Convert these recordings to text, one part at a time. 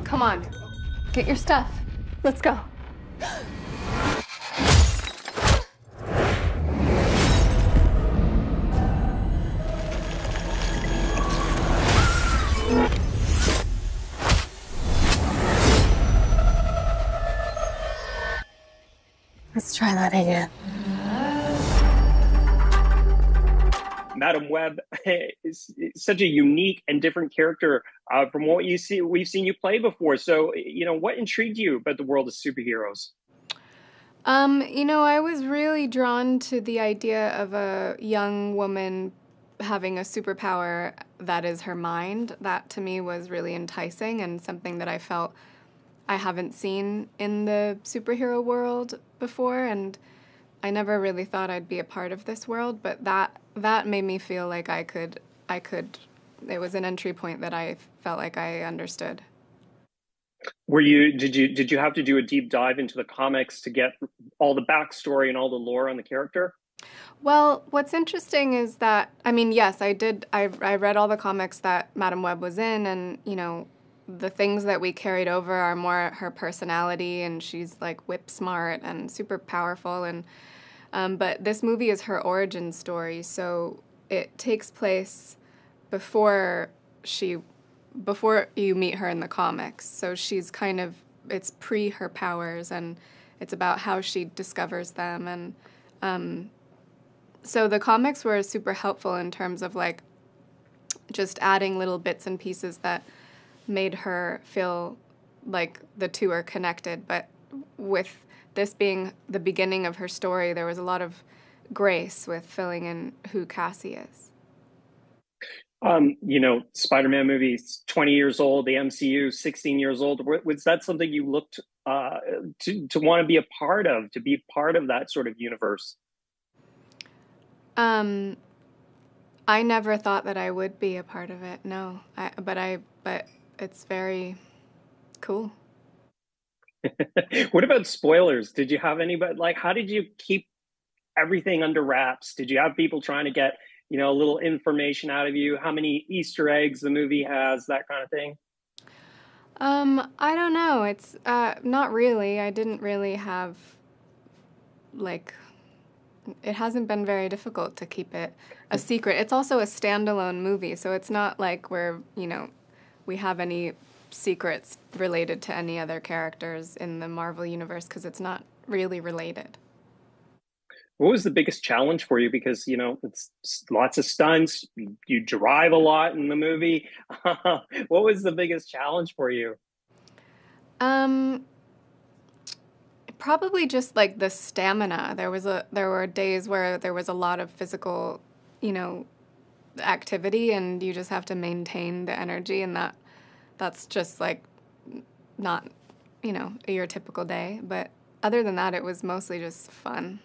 Come on, get your stuff. Let's go. Let's try that again. Madam Web is such a unique and different character from what we've seen you play before. So, what intrigued you about the world of superheroes? I was really drawn to the idea of a young woman having a superpower that is her mind. That to me was really enticing and something that I felt I haven't seen in the superhero world before, and I never really thought I'd be a part of this world, but that made me feel like I could, it was an entry point that I felt like I understood. Did you have to do a deep dive into the comics to get all the backstory and all the lore on the character? Well, what's interesting is that, yes, I did. I read all the comics that Madam Web was in, and, the things that we carried over are more her personality, and she's like whip smart and super powerful. And but this movie is her origin story, so it takes place before you meet her in the comics. So she's it's pre her powers, and it's about how she discovers them. And so the comics were super helpful in terms of like just adding little bits and pieces that made her feel like the two are connected. But with this being the beginning of her story, there was a lot of grace with filling in who Cassie is. Spider-Man movies, 20 years old, the MCU, 16 years old. Was that something you looked to want to be a part of, to be part of that sort of universe? I never thought that I would be a part of it, no. But it's very cool. What about spoilers? Did you have anybody, like, how did you keep everything under wraps? Did you have people trying to get, a little information out of you? How many Easter eggs the movie has, that kind of thing? I don't know. It's not really. I didn't really have, it hasn't been very difficult to keep it a secret. It's also a standalone movie, so it's not like we have any secrets related to any other characters in the Marvel universe, because it's not really related. What was the biggest challenge for you? Because, it's lots of stunts. You drive a lot in the movie. What was the biggest challenge for you? Probably just like the stamina. There were days where there was a lot of physical, activity, and you just have to maintain the energy, and that's just like not, your typical day. But other than that, it was mostly just fun.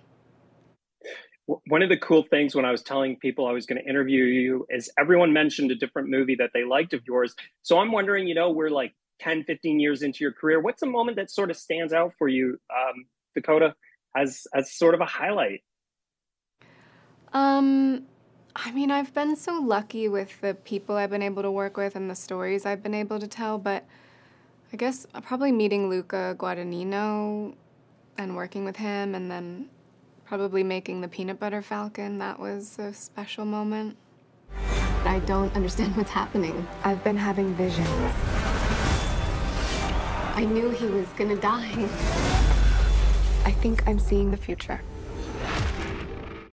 One of the cool things when I was telling people I was going to interview you is everyone mentioned a different movie that they liked of yours. So I'm wondering, we're like 10, 15 years into your career. What's a moment that sort of stands out for you, Dakota, as sort of a highlight? I've been so lucky with the people I've been able to work with and the stories I've been able to tell, but I guess probably meeting Luca Guadagnino and working with him, and then probably making the Peanut Butter Falcon. That was a special moment. I don't understand what's happening. I've been having visions. I knew he was gonna die. I think I'm seeing the future.